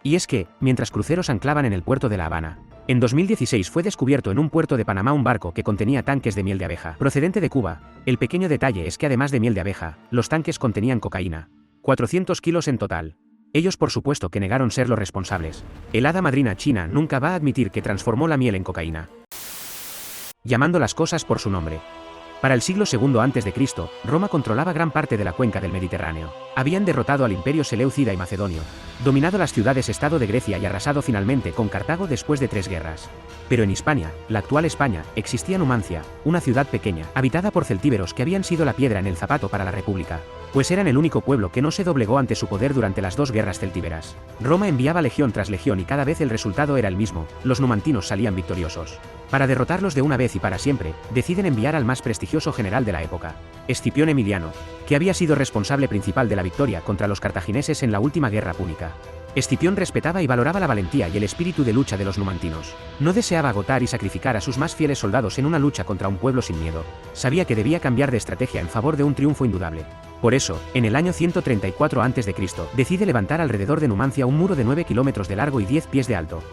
Y es que, mientras cruceros anclaban en el puerto de La Habana, en 2016 fue descubierto en un puerto de Panamá un barco que contenía tanques de miel de abeja, procedente de Cuba. El pequeño detalle es que además de miel de abeja, los tanques contenían cocaína. 400 kilos en total. Ellos por supuesto que negaron ser los responsables. El hada madrina china nunca va a admitir que transformó la miel en cocaína. Llamando las cosas por su nombre. Para el siglo II a.C., Roma controlaba gran parte de la cuenca del Mediterráneo. Habían derrotado al imperio seleucida y macedonio, dominado las ciudades-estado de Grecia y arrasado finalmente con Cartago después de 3 guerras. Pero en Hispania, la actual España, existía Numancia, una ciudad pequeña, habitada por celtíberos que habían sido la piedra en el zapato para la República, pues eran el único pueblo que no se doblegó ante su poder durante las 2 guerras celtíberas. Roma enviaba legión tras legión y cada vez el resultado era el mismo, los numantinos salían victoriosos. Para derrotarlos de una vez y para siempre, deciden enviar al más prestigioso general de la época, Escipión Emiliano, que había sido responsable principal de la victoria contra los cartagineses en la última guerra púnica. Escipión respetaba y valoraba la valentía y el espíritu de lucha de los numantinos. No deseaba agotar y sacrificar a sus más fieles soldados en una lucha contra un pueblo sin miedo. Sabía que debía cambiar de estrategia en favor de un triunfo indudable. Por eso, en el año 134 a.C., decide levantar alrededor de Numancia un muro de 9 kilómetros de largo y 10 pies de alto.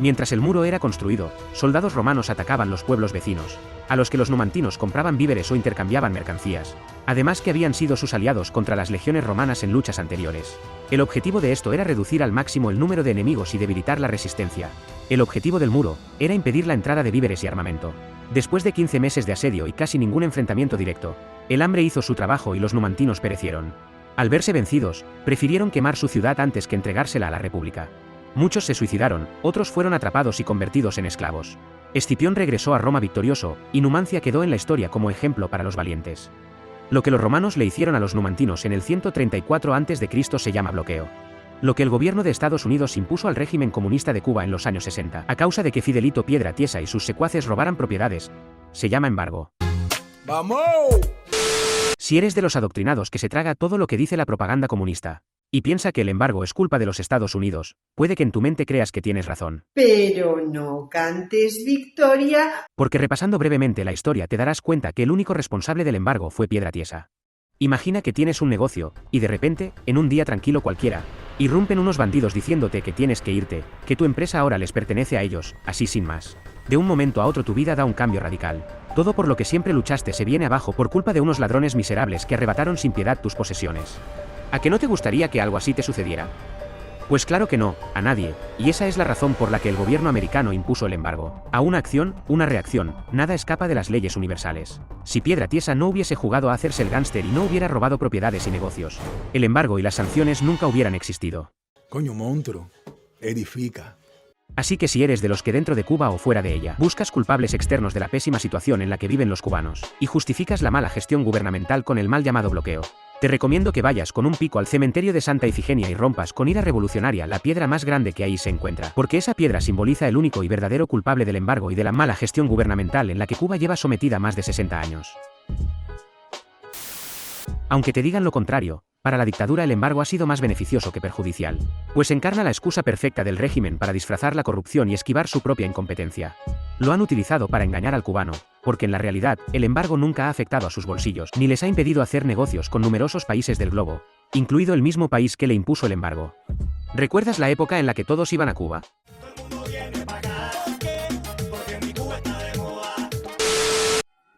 Mientras el muro era construido, soldados romanos atacaban los pueblos vecinos, a los que los numantinos compraban víveres o intercambiaban mercancías, además que habían sido sus aliados contra las legiones romanas en luchas anteriores. El objetivo de esto era reducir al máximo el número de enemigos y debilitar la resistencia. El objetivo del muro era impedir la entrada de víveres y armamento. Después de 15 meses de asedio y casi ningún enfrentamiento directo, el hambre hizo su trabajo y los numantinos perecieron. Al verse vencidos, prefirieron quemar su ciudad antes que entregársela a la República. Muchos se suicidaron, otros fueron atrapados y convertidos en esclavos. Escipión regresó a Roma victorioso, y Numancia quedó en la historia como ejemplo para los valientes. Lo que los romanos le hicieron a los numantinos en el 134 a.C. se llama bloqueo. Lo que el gobierno de Estados Unidos impuso al régimen comunista de Cuba en los años 60, a causa de que Fidelito Piedratiesa y sus secuaces robaran propiedades, se llama embargo. ¡Vamos! Si eres de los adoctrinados que se traga todo lo que dice la propaganda comunista, y piensa que el embargo es culpa de los Estados Unidos, puede que en tu mente creas que tienes razón. Pero no cantes victoria. Porque repasando brevemente la historia te darás cuenta que el único responsable del embargo fue Piedratiesa. Imagina que tienes un negocio, y de repente, en un día tranquilo cualquiera, irrumpen unos bandidos diciéndote que tienes que irte, que tu empresa ahora les pertenece a ellos, así sin más. De un momento a otro tu vida da un cambio radical. Todo por lo que siempre luchaste se viene abajo por culpa de unos ladrones miserables que arrebataron sin piedad tus posesiones. ¿A que no te gustaría que algo así te sucediera? Pues claro que no, a nadie, y esa es la razón por la que el gobierno americano impuso el embargo. A una acción, una reacción, nada escapa de las leyes universales. Si Piedratiesa no hubiese jugado a hacerse el gánster y no hubiera robado propiedades y negocios, el embargo y las sanciones nunca hubieran existido. Coño, monstruo, edifica. Así que si eres de los que dentro de Cuba o fuera de ella, buscas culpables externos de la pésima situación en la que viven los cubanos, y justificas la mala gestión gubernamental con el mal llamado bloqueo, te recomiendo que vayas con un pico al cementerio de Santa Ifigenia y rompas con ira revolucionaria la piedra más grande que ahí se encuentra, porque esa piedra simboliza el único y verdadero culpable del embargo y de la mala gestión gubernamental en la que Cuba lleva sometida más de 60 años. Aunque te digan lo contrario, para la dictadura el embargo ha sido más beneficioso que perjudicial, pues encarna la excusa perfecta del régimen para disfrazar la corrupción y esquivar su propia incompetencia. Lo han utilizado para engañar al cubano, porque en la realidad, el embargo nunca ha afectado a sus bolsillos, ni les ha impedido hacer negocios con numerosos países del globo, incluido el mismo país que le impuso el embargo. ¿Recuerdas la época en la que todos iban a Cuba?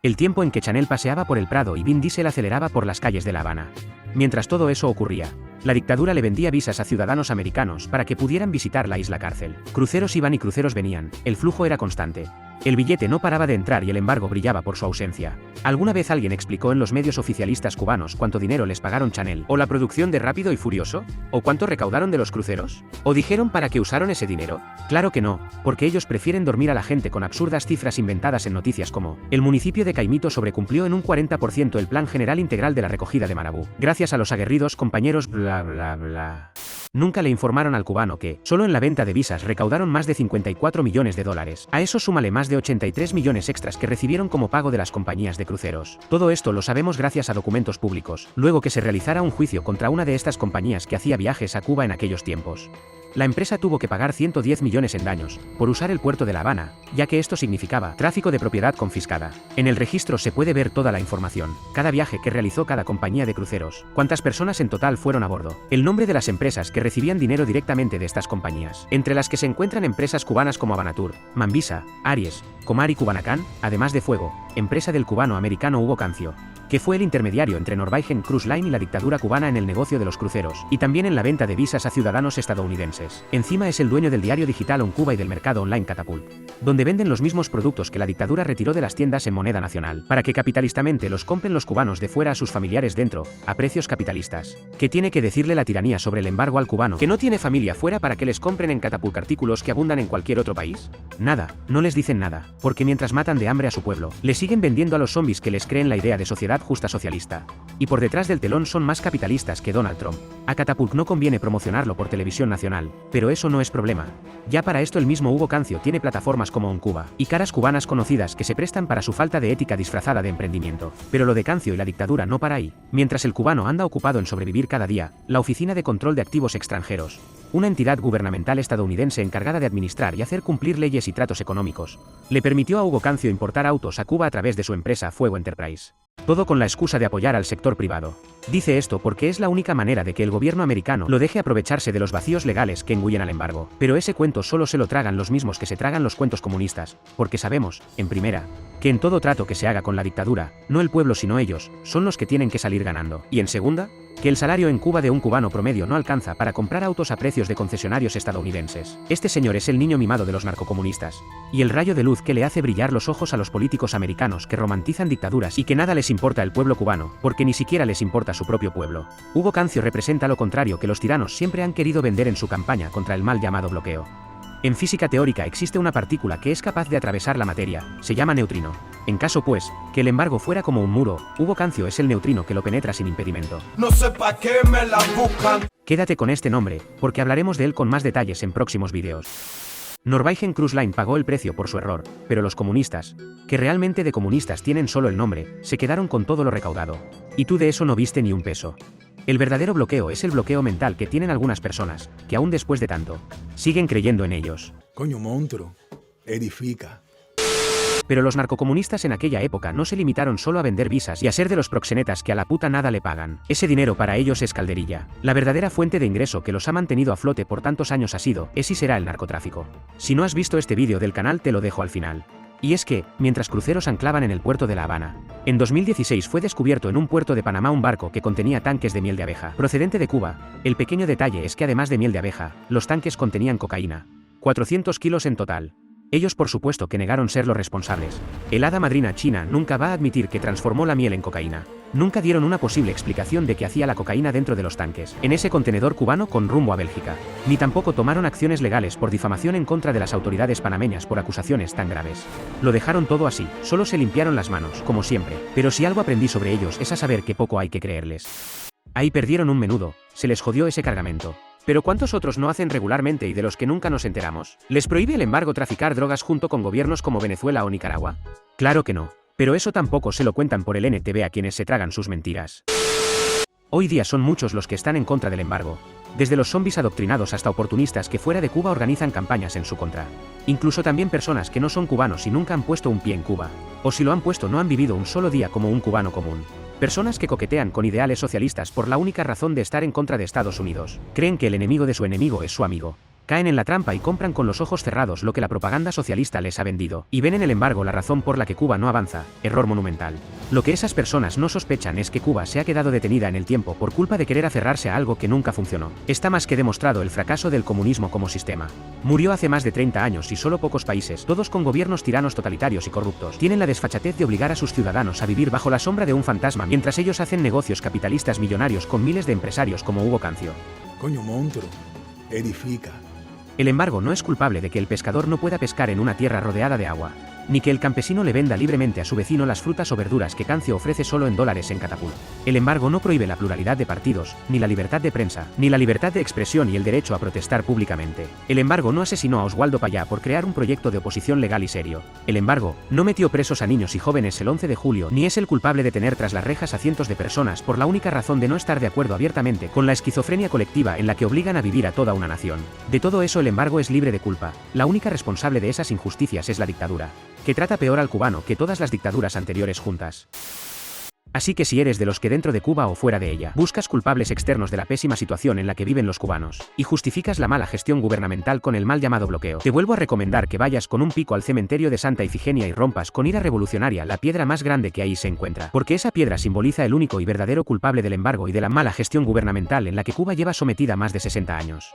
El tiempo en que Chanel paseaba por el Prado y Vin Diesel aceleraba por las calles de La Habana. Mientras todo eso ocurría, la dictadura le vendía visas a ciudadanos americanos para que pudieran visitar la isla cárcel. Cruceros iban y cruceros venían, el flujo era constante. El billete no paraba de entrar y el embargo brillaba por su ausencia. ¿Alguna vez alguien explicó en los medios oficialistas cubanos cuánto dinero les pagaron Chanel? ¿O la producción de Rápido y Furioso? ¿O cuánto recaudaron de los cruceros? ¿O dijeron para qué usaron ese dinero? Claro que no, porque ellos prefieren dormir a la gente con absurdas cifras inventadas en noticias como: el municipio de Caimito sobrecumplió en un 40% el plan general integral de la recogida de Marabú, gracias a los aguerridos compañeros bla bla bla. Nunca le informaron al cubano que, solo en la venta de visas recaudaron más de 54 millones de dólares. A eso súmale más de 83 millones extras que recibieron como pago de las compañías de cruceros. Todo esto lo sabemos gracias a documentos públicos, luego que se realizara un juicio contra una de estas compañías que hacía viajes a Cuba en aquellos tiempos. La empresa tuvo que pagar 110 millones en daños, por usar el puerto de La Habana, ya que esto significaba tráfico de propiedad confiscada. En el registro se puede ver toda la información, cada viaje que realizó cada compañía de cruceros, cuántas personas en total fueron a bordo, el nombre de las empresas que que recibían dinero directamente de estas compañías, entre las que se encuentran empresas cubanas como Habanatur, Mambisa, Aries, Comar y Cubanacan, además de Fuego, empresa del cubano-americano Hugo Cancio, que fue el intermediario entre Norwegian Cruise Line y la dictadura cubana en el negocio de los cruceros, y también en la venta de visas a ciudadanos estadounidenses. Encima es el dueño del diario digital On Cuba y del mercado online Catapult, donde venden los mismos productos que la dictadura retiró de las tiendas en moneda nacional, para que capitalistamente los compren los cubanos de fuera a sus familiares dentro, a precios capitalistas. ¿Qué tiene que decirle la tiranía sobre el embargo al cubano, que no tiene familia fuera, para que les compren en Catapult artículos que abundan en cualquier otro país? Nada, no les dicen nada, porque mientras matan de hambre a su pueblo, le siguen vendiendo a los zombies que les creen la idea de sociedad justa socialista. Y por detrás del telón son más capitalistas que Donald Trump. A Catapult no conviene promocionarlo por televisión nacional, pero eso no es problema. Ya para esto el mismo Hugo Cancio tiene plataformas como On Cuba, y caras cubanas conocidas que se prestan para su falta de ética disfrazada de emprendimiento. Pero lo de Cancio y la dictadura no para ahí. Mientras el cubano anda ocupado en sobrevivir cada día, la Oficina de Control de Activos Extranjeros, una entidad gubernamental estadounidense encargada de administrar y hacer cumplir leyes y tratos económicos, le permitió a Hugo Cancio importar autos a Cuba a través de su empresa Fuego Enterprise. Todo con la excusa de apoyar al sector privado. Dice esto porque es la única manera de que el gobierno americano lo deje aprovecharse de los vacíos legales que engullen al embargo. Pero ese cuento solo se lo tragan los mismos que se tragan los cuentos comunistas, porque sabemos, en primera, que en todo trato que se haga con la dictadura, no el pueblo sino ellos, son los que tienen que salir ganando. Y en segunda, que el salario en Cuba de un cubano promedio no alcanza para comprar autos a precios de concesionarios estadounidenses. Este señor es el niño mimado de los narcocomunistas, y el rayo de luz que le hace brillar los ojos a los políticos americanos que romantizan dictaduras y que nada les importa el pueblo cubano, porque ni siquiera les importa su propio pueblo. Hugo Cancio representa lo contrario que los tiranos siempre han querido vender en su campaña contra el mal llamado bloqueo. En física teórica existe una partícula que es capaz de atravesar la materia, se llama neutrino. En caso pues, que el embargo fuera como un muro, Hugo Cancio es el neutrino que lo penetra sin impedimento. No sé pa' qué me la buscan. Quédate con este nombre, porque hablaremos de él con más detalles en próximos vídeos. Norwegian Cruise Line pagó el precio por su error, pero los comunistas, que realmente de comunistas tienen solo el nombre, se quedaron con todo lo recaudado. Y tú de eso no viste ni un peso. El verdadero bloqueo es el bloqueo mental que tienen algunas personas, que aún después de tanto, siguen creyendo en ellos. Coño, monstruo. Edifica. Pero los narcocomunistas en aquella época no se limitaron solo a vender visas y a ser de los proxenetas que a la puta nada le pagan. Ese dinero para ellos es calderilla. La verdadera fuente de ingreso que los ha mantenido a flote por tantos años ha sido, es y será el narcotráfico. Si no has visto este vídeo del canal te lo dejo al final. Y es que, mientras cruceros anclaban en el puerto de La Habana, en 2016 fue descubierto en un puerto de Panamá un barco que contenía tanques de miel de abeja, procedente de Cuba. El pequeño detalle es que además de miel de abeja, los tanques contenían cocaína. 400 kilos en total. Ellos por supuesto que negaron ser los responsables. El hada madrina china nunca va a admitir que transformó la miel en cocaína. Nunca dieron una posible explicación de qué hacía la cocaína dentro de los tanques, en ese contenedor cubano con rumbo a Bélgica. Ni tampoco tomaron acciones legales por difamación en contra de las autoridades panameñas por acusaciones tan graves. Lo dejaron todo así, solo se limpiaron las manos, como siempre. Pero si algo aprendí sobre ellos es a saber que poco hay que creerles. Ahí perdieron un menudo, se les jodió ese cargamento. Pero ¿cuántos otros no hacen regularmente y de los que nunca nos enteramos? ¿Les prohíbe el embargo traficar drogas junto con gobiernos como Venezuela o Nicaragua? Claro que no. Pero eso tampoco se lo cuentan por el NTV a quienes se tragan sus mentiras. Hoy día son muchos los que están en contra del embargo. Desde los zombies adoctrinados hasta oportunistas que fuera de Cuba organizan campañas en su contra. Incluso también personas que no son cubanos y nunca han puesto un pie en Cuba. O si lo han puesto no han vivido un solo día como un cubano común. Personas que coquetean con ideales socialistas por la única razón de estar en contra de Estados Unidos. Creen que el enemigo de su enemigo es su amigo. Caen en la trampa y compran con los ojos cerrados lo que la propaganda socialista les ha vendido. Y ven en el embargo la razón por la que Cuba no avanza. Error monumental. Lo que esas personas no sospechan es que Cuba se ha quedado detenida en el tiempo por culpa de querer aferrarse a algo que nunca funcionó. Está más que demostrado el fracaso del comunismo como sistema. Murió hace más de 30 años y solo pocos países, todos con gobiernos tiranos totalitarios y corruptos, tienen la desfachatez de obligar a sus ciudadanos a vivir bajo la sombra de un fantasma mientras ellos hacen negocios capitalistas millonarios con miles de empresarios como Hugo Cancio. Coño, monstruo. Edifica. El embargo no es culpable de que el pescador no pueda pescar en una tierra rodeada de agua, ni que el campesino le venda libremente a su vecino las frutas o verduras que Cancio ofrece solo en dólares en Catapult. El embargo no prohíbe la pluralidad de partidos, ni la libertad de prensa, ni la libertad de expresión y el derecho a protestar públicamente. El embargo no asesinó a Oswaldo Payá por crear un proyecto de oposición legal y serio. El embargo no metió presos a niños y jóvenes el 11 de julio, ni es el culpable de tener tras las rejas a cientos de personas por la única razón de no estar de acuerdo abiertamente con la esquizofrenia colectiva en la que obligan a vivir a toda una nación. De todo eso el embargo es libre de culpa. La única responsable de esas injusticias es la dictadura, que trata peor al cubano que todas las dictaduras anteriores juntas. Así que si eres de los que dentro de Cuba o fuera de ella buscas culpables externos de la pésima situación en la que viven los cubanos, y justificas la mala gestión gubernamental con el mal llamado bloqueo, te vuelvo a recomendar que vayas con un pico al cementerio de Santa Ifigenia y rompas con ira revolucionaria la piedra más grande que ahí se encuentra, porque esa piedra simboliza el único y verdadero culpable del embargo y de la mala gestión gubernamental en la que Cuba lleva sometida más de 60 años.